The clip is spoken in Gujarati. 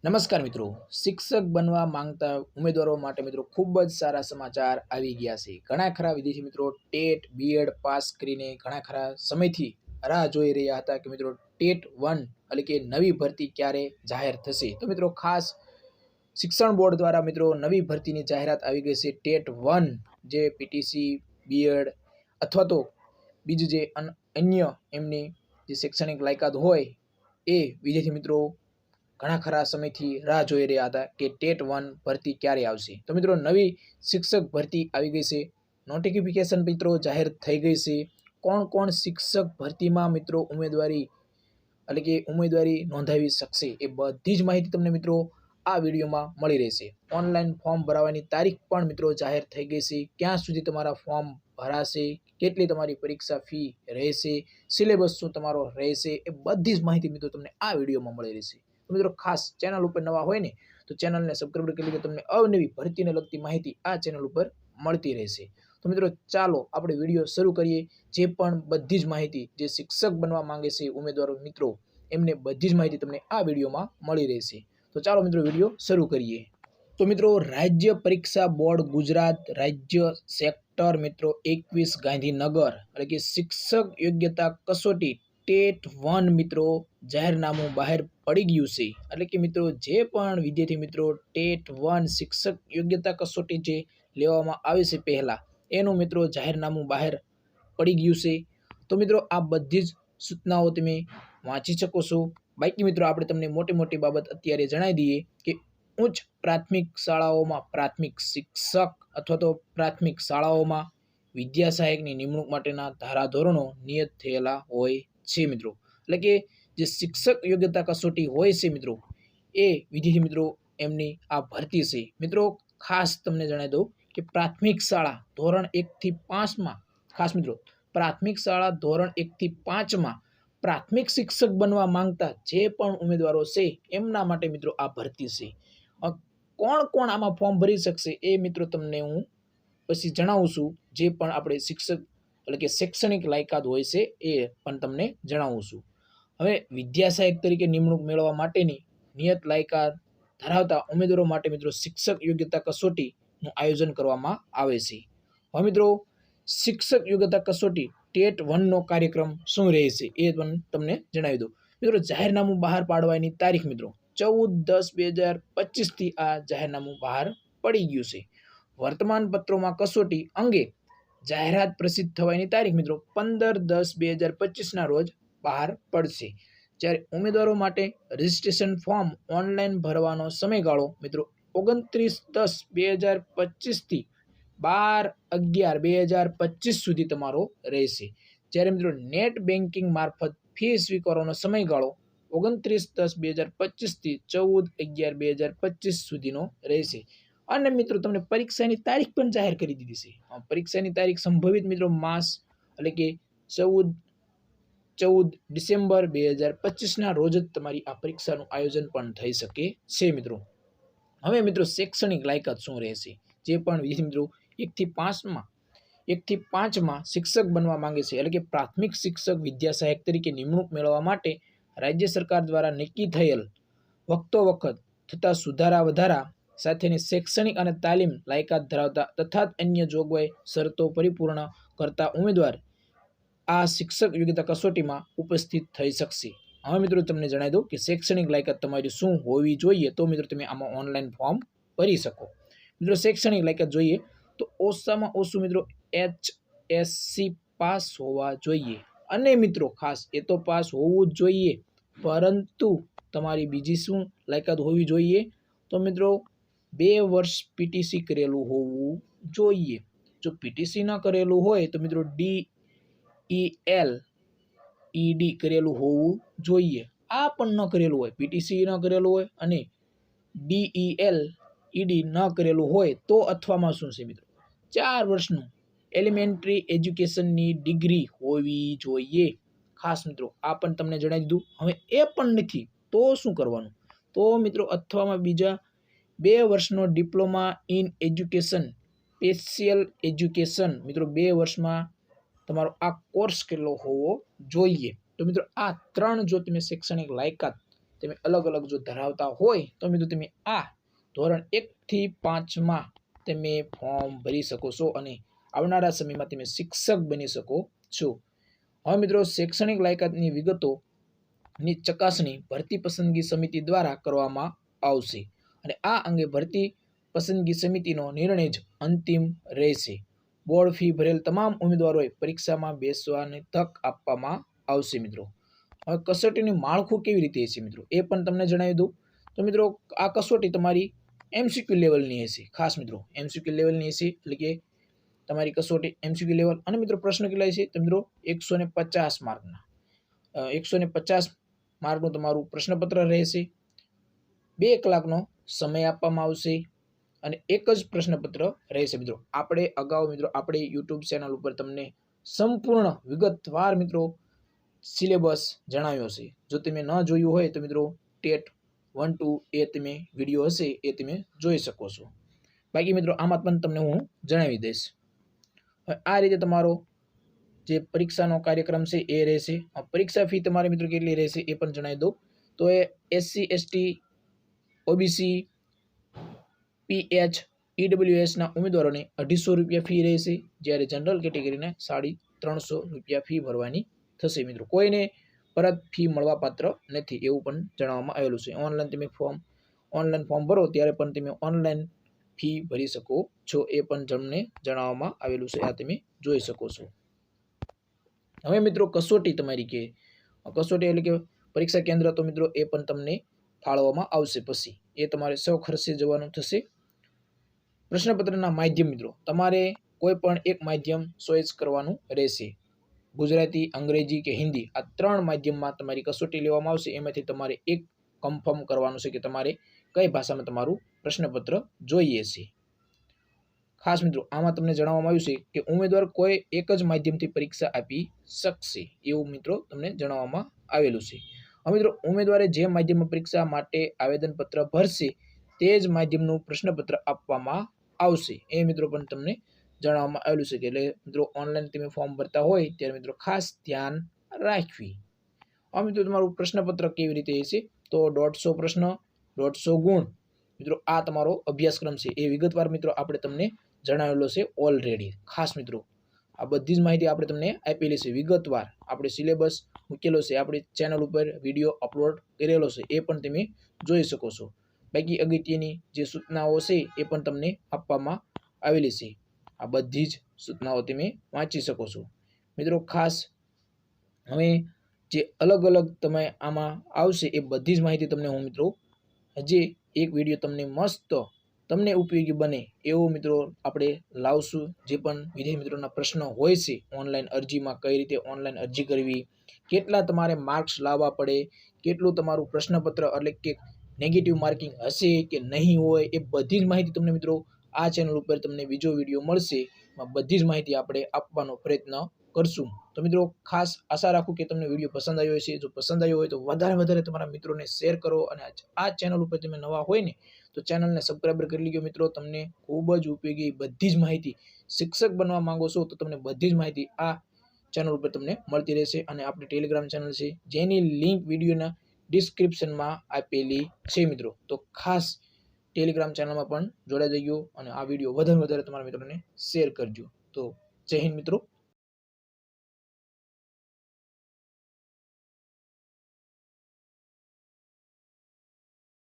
નમસ્કાર મિત્રો, શિક્ષક બનવા માંગતા ઉમેદવારો માટે મિત્રો ખૂબ જ સારા સમાચાર આવી ગયા છે. ઘણા ખરા વિદ્યાર્થી મિત્રો ટેટ બીએડ પાસ કરીને ઘણા ખરા સમયથી રાહ જોઈ રહ્યા હતા કે મિત્રો ટેટ 1 એટલે કે નવી ભરતી ક્યારે જાહેર થશે. તો મિત્રો ખાસ શિક્ષણ બોર્ડ દ્વારા મિત્રો નવી ભરતીની જાહેરાત આવી ગઈ છે. ટેટ 1 જે પીટીસી બીએડ અથવા તો બીજું જે અન્ય એમની જે શૈક્ષણિક લાયકાત હોય એ વિદ્યાર્થી મિત્રો ઘણા ખરા સમયથી રાહ જોઈ રહ્યા હતા કે ટેટ 1 ભરતી ક્યારે આવશે. તો મિત્રો નવી શિક્ષક ભરતી આવી ગઈ છે. નોટિફિકેશન મિત્રો જાહેર થઈ ગઈ છે. કોણ કોણ શિક્ષક ભરતીમાં મિત્રો ઉમેદવારી નોંધાવી શકશે એ બધી જ માહિતી તમને મિત્રો આ વિડીયોમાં મળી રહેશે. ઓનલાઈન ફોર્મ ભરવાની તારીખ પણ મિત્રો જાહેર થઈ ગઈ છે. ક્યાં સુધી તમારા ફોર્મ ભરાશે, કેટલી તમારી પરીક્ષા ફી રહેશે, સિલેબસ શું તમારો રહેશે, એ બધી જ માહિતી મિત્રો તમને આ વિડીયોમાં મળી રહેશે. તો મિત્રો ખાસ ચેનલ ઉપર નવા હોય ને તો ચેનલને સબસ્ક્રાઇબ કરી લો, તમને અવનવી ભરતીને લગતી માહિતી આ ચેનલ ઉપર મળતી રહેશે. તો મિત્રો ચાલો આપણે વિડીયો શરૂ કરીએ. જે પણ બધી જ માહિતી જે શિક્ષક બનવા માંગે છે ઉમેદવારો મિત્રો, એમને બધી જ માહિતી તમને આ વિડીયોમાં મળી રહેશે. તો ચાલો મિત્રો વિડીયો શરૂ કરીએ. તો મિત્રો રાજ્ય પરીક્ષા બોર્ડ ગુજરાત રાજ્ય સેક્ટર મિત્રો 21 ગાંધીનગર એટલે કે શિક્ષક યોગ્યતા કસોટી ટેટ 1 મિત્રો જાહેરનામું બહાર પડી ગયું છે. એટલે કે મિત્રો જે પણ વિદ્યાર્થી મિત્રો ટેટ 1 શિક્ષક યોગ્યતા કસોટી જે લેવામાં આવે છે પહેલા, એનું મિત્રો જાહેરનામું બહાર પડી ગયું છે. તો મિત્રો આ બધી જ સૂચનાઓ તમે વાંચી શકો છો. બાકી મિત્રો આપણે તમને મોટી મોટી બાબત અત્યારે જણાવી દઈએ કે ઉચ્ચ પ્રાથમિક શાળાઓમાં પ્રાથમિક શિક્ષક અથવા તો પ્રાથમિક શાળાઓમાં વિદ્યા સહાયકની નિમણૂક માટેના ધારાધોરણો નિયત થયેલા હોય છે મિત્રો. એટલે કે જે શિક્ષક યોગ્યતા કસોટી હોય છે મિત્રો, એ વિદ્યાર્થી મિત્રો એમની આ ભરતી છે. મિત્રો ખાસ તમને જણાવી દઉં કે પ્રાથમિક શાળા ધોરણ 1 થી 5માં ખાસ મિત્રો પ્રાથમિક શાળા ધોરણ 1 થી 5માં પ્રાથમિક શિક્ષક બનવા માંગતા જે પણ ઉમેદવારો છે એમના માટે મિત્રો આ ભરતી છે. કોણ કોણ આમાં ફોર્મ ભરી શકશે એ મિત્રો તમને હું પછી જણાવું છું. જે પણ આપણે શિક્ષક એટલે કે શૈક્ષણિક લાયકાત હોય છે એ પણ તમને જણાવું છું. હવે વિદ્યા સહાયક તરીકે નિમણૂક મેળવવા માટેની નિયત લાયકાત ધરાવતા ઉમેદવારો માટે મિત્રો શિક્ષક યોગ્યતા કસોટીનું આયોજન કરવામાં આવે છે. હવે મિત્રો શિક્ષક યોગ્યતા કસોટી ટેટ 1 નો કાર્યક્રમ શું રહેશે એ પણ તમને જણાવી દઉં. મિત્રો જાહેરનામું બહાર પાડવાની તારીખ મિત્રો 14/10/2025 થી આ જાહેરનામું બહાર પડી ગયું છે. વર્તમાન પત્રોમાં કસોટી અંગે જાહેરાત પ્રસિદ્ધ થવાની તારીખ મિત્રો 15/10/2025 ના રોજ બહાર પડશે. જ્યારે ઉમેદવારો માટે રજિસ્ટ્રેશન ફોર્મ ઓનલાઈન ભરવાનો સમયગાળો મિત્રો 29/10/2025 થી 12/11/2025 સુધી તમારો રહેશે. જ્યારે મિત્રો નેટ બેન્કિંગ મારફત ફી સ્વીકારવાનો સમયગાળો 29/10/2025 થી 14/11/2025 સુધીનો રહેશે. અને મિત્રો તમને પરીક્ષાની તારીખ પણ જાહેર કરી દીધી છે. પરીક્ષાની તારીખ સંભવિત મિત્રો માસ એટલે કે 14 ડિસેમ્બર 2025 ના રોજ જ તમારી આ પરીક્ષાનું આયોજન પણ થઈ શકે છે મિત્રો. હવે મિત્રો શૈક્ષણિક લાયકાત શું રહેશે? જે પણ વિદ્યાર્થી મિત્રો 1 થી 5માં શિક્ષક બનવા માંગે છે એટલે કે પ્રાથમિક શિક્ષક વિદ્યા સહાયક તરીકે નિમણૂક મેળવવા માટે રાજ્ય સરકાર દ્વારા નક્કી થયેલ વખત થતા સુધારા વધારા સાથેની શૈક્ષણિક અને તાલીમ લાયકાત ધરાવતા તથા અન્ય જોગવાઈ શરતો પરિપૂર્ણ કરતા ઉમેદવાર આ શિક્ષક યોગ્યતા કસોટીમાં ઉપસ્થિત થઈ શકશે. હવે મિત્રો તમને જણાવી દઉં કે શૈક્ષણિક લાયકાત તમારી શું હોવી જોઈએ તો મિત્રો તમે આમાં ઓનલાઈન ફોર્મ ભરી શકો. મિત્રો શૈક્ષણિક લાયકાત જોઈએ તો ઓછામાં ઓછું મિત્રો HSC પાસ હોવા જોઈએ. અને મિત્રો ખાસ એ તો પાસ હોવું જ જોઈએ, પરંતુ તમારી બીજી શું લાયકાત હોવી જોઈએ તો મિત્રો 2 વર્ષ પીટીસી કરેલું હોવું જોઈએ. જો પીટીસી ન કરેલું હોય તો મિત્રો DEL ED કરેલું હોવું જોઈએ. આ પણ ન કરેલું હોય, પીટીસી ન કરેલું હોય અને DEL ED ન કરેલું હોય તો અથવામાં શું છે મિત્રો 4 વર્ષનું એલિમેન્ટરી એજ્યુકેશનની ડિગ્રી હોવી જોઈએ. ખાસ મિત્રો આ પણ તમને જણાવી દીધું. હવે એ પણ નથી તો શું કરવાનું? તો મિત્રો અથવામાં બીજા 2 વર્ષનો diploma in education special education મિત્રો 2 વર્ષમાં તમારો આ કોર્સ કેટલો હોવો જોઈએ. તો મિત્રો આ 3 જો તમે શૈક્ષણિક લાયકાત તમે અલગ અલગ જો ધરાવતા હોય તો મિત્રો તમે આ ધોરણ 1 થી 5માં તમે ફોર્મ ભરી શકો છો અને આવનારા સમયમાં તમે શિક્ષક બની શકો છો. હવે મિત્રો શૈક્ષણિક લાયકાતની વિગતોની ચકાસણી ભરતી પસંદગી સમિતિ દ્વારા કરવામાં આવશે અને આ અંગે ભરતી પસંદગી સમિતિનો નિર્ણય જ અંતિમ રહેશે. બોર્ડ ફી ભરેલ તમામ ઉમેદવારોએ પરીક્ષામાં બેસવાની તક આપવામાં આવશે મિત્રો. હવે કસોટીનું માળખું કેવી રીતે હશે મિત્રો એ પણ તમને જણાવી દઉં. તો મિત્રો આ કસોટી તમારી MCQ લેવલની હશે. ખાસ મિત્રો MCQ લેવલની હશે, એટલે કે તમારી કસોટી MCQ લેવલ. અને મિત્રો પ્રશ્ન કેટલા છે તો મિત્રો 150 માર્કના 150 માર્કનું તમારું પ્રશ્નપત્ર રહેશે. 2 કલાકનો સમય આપવામાં આવશે અને એક જ પ્રશ્નપત્ર રહેશે મિત્રો. આપણે અગાઉ મિત્રો આપણે YouTube ચેનલ ઉપર તમને સંપૂર્ણ વિગતવાર મિત્રો સિલેબસ જણાવ્યો છે. જો તમે ન જોયું હોય તો મિત્રો ટેટ 1 2 એ તમે વિડીયો હશે એ તમે જોઈ શકો છો. બાકી મિત્રો આમાં પણ તમને હું જણાવી દઈશ. આ રીતે તમારો જે પરીક્ષાનો કાર્યક્રમ છે એ રહેશે. પરીક્ષા ફી તમારે મિત્રો કેટલી રહેશે એ પણ જણાવી દઉં. તો એ SC ST OBC PH EWS ના ઉમેદવારોને 250 રૂપિયા ફી રહેશે, જ્યારે જનરલ કેટેગરીને 350 રૂપિયા ફી ભરવાની થશે મિત્રો. કોઈને પરત ફી મળવા પાત્ર નથી એવું પણ જણાવવામાં આવેલું છે. ઓનલાઈન ફોર્મ ભરો ત્યારે પણ તમે ઓનલાઈન ફી ભરી શકો છો એ પણ તમને જણાવવામાં આવેલું છે. આ તમે જોઈ શકો છો. હવે મિત્રો કસોટી તમારી કે કસોટી એટલે કે પરીક્ષા કેન્દ્ર તો મિત્રો એ પણ તમને ફાળવવામાં આવશે. પછી એ તમારે સ્વખર્ચે જવાનું થશે. પ્રશ્નપત્રના માધ્યમ મિત્રો તમારે કોઈ પણ એક માધ્યમ ચોઈસ કરવાનું રહેશે. ગુજરાતી, અંગ્રેજી કે હિન્દી આ 3 માધ્યમમાં તમારી કસોટી લેવામાં આવશે. એમાંથી તમારે એક કન્ફર્મ કરવાનું છે કે તમારે કઈ ભાષામાં તમારું પ્રશ્નપત્ર જોઈએ છે. ખાસ મિત્રો આમાં તમને જણાવવામાં આવ્યું છે કે ઉમેદવાર કોઈ એક જ માધ્યમથી પરીક્ષા આપી શકશે એવું મિત્રો તમને જણાવવામાં આવેલું છે. હવે મિત્રો ઉમેદવારે જે માધ્યમમાં પરીક્ષા માટે આવેદનપત્ર ભરશે તે જ માધ્યમનું પ્રશ્નપત્ર આપવામાં આવશે એ મિત્રો પણ તમને જણાવવામાં આવેલું છે. કે એટલે મિત્રો ઓનલાઈન તમે ફોર્મ ભરતા હોય ત્યારે મિત્રો ખાસ ધ્યાન રાખવી. હવે મિત્રો તમારું પ્રશ્નપત્ર કેવી રીતે હશે તો 150 પ્રશ્ન 150 ગુણ મિત્રો આ તમારો અભ્યાસક્રમ છે એ વિગતવાર મિત્રો આપણે તમને જણાવેલો છે ઓલરેડી. ખાસ મિત્રો આ બધી જ માહિતી આપણે તમને આપેલી છે વિગતવાર. આપણે સિલેબસ મૂકેલો છે, આપણી ચેનલ ઉપર વિડીયો અપલોડ કરેલો છે એ પણ તમે જોઈ શકો છો. બાકી અગત્યની જે સૂચનાઓ છે એ પણ તમને આપવામાં આવેલી છે. આ બધી જ સૂચનાઓ તમે વાંચી શકો છો મિત્રો. ખાસ હવે જે અલગ અલગ તમે આમાં આવશે એ બધી જ માહિતી તમને હું મિત્રો હજી એક વિડીયો તમને મસ્ત તમને ઉપયોગી બને એવો મિત્રો આપણે લાવશું. જે પણ વિદ્યાર્થી મિત્રોના પ્રશ્નો હોય છે ઓનલાઈન અરજીમાં કઈ રીતે ઓનલાઈન અરજી કરવી, કેટલા તમારે માર્ક્સ લાવવા પડે, કેટલું તમારું પ્રશ્નપત્ર એટલે કે નેગેટિવ માર્કિંગ હશે કે નહીં હોય, એ બધી જ માહિતી તમને મિત્રો આ ચેનલ ઉપર તમને બીજો વિડીયો મળશે. બધી જ માહિતી આપણે આપવાનો પ્રયત્ન કરશું. તો મિત્રો ખાસ આશા રાખું કે તમને વિડીયો પસંદ આવ્યો હશે. જો પસંદ આવ્યો હોય તો વધારે તમારા મિત્રોને શેર કરો અને આ ચેનલ ઉપર તમે નવા હોય ને તો ચેનલને સબસ્ક્રાઈબર કરી લેજો મિત્રો. તમને ખૂબ જ ઉપયોગી બધી જ માહિતી, શિક્ષક બનવા માંગો છો તો તમને બધી જ માહિતી આ ચેનલ ઉપર તમને મળતી રહેશે. અને આપણી ટેલિગ્રામ ચેનલ છે જેની લિંક વિડીયોના ડિસ્ક્રિપ્શનમાં આપેલી છે મિત્રો. તો ખાસ ટેલિગ્રામ ચેનલમાં પણ જોડાઈ જજો અને આ વિડીયો વધારે તમારા મિત્રોને શેર કરજો. તો જય હિન્દ મિત્રો.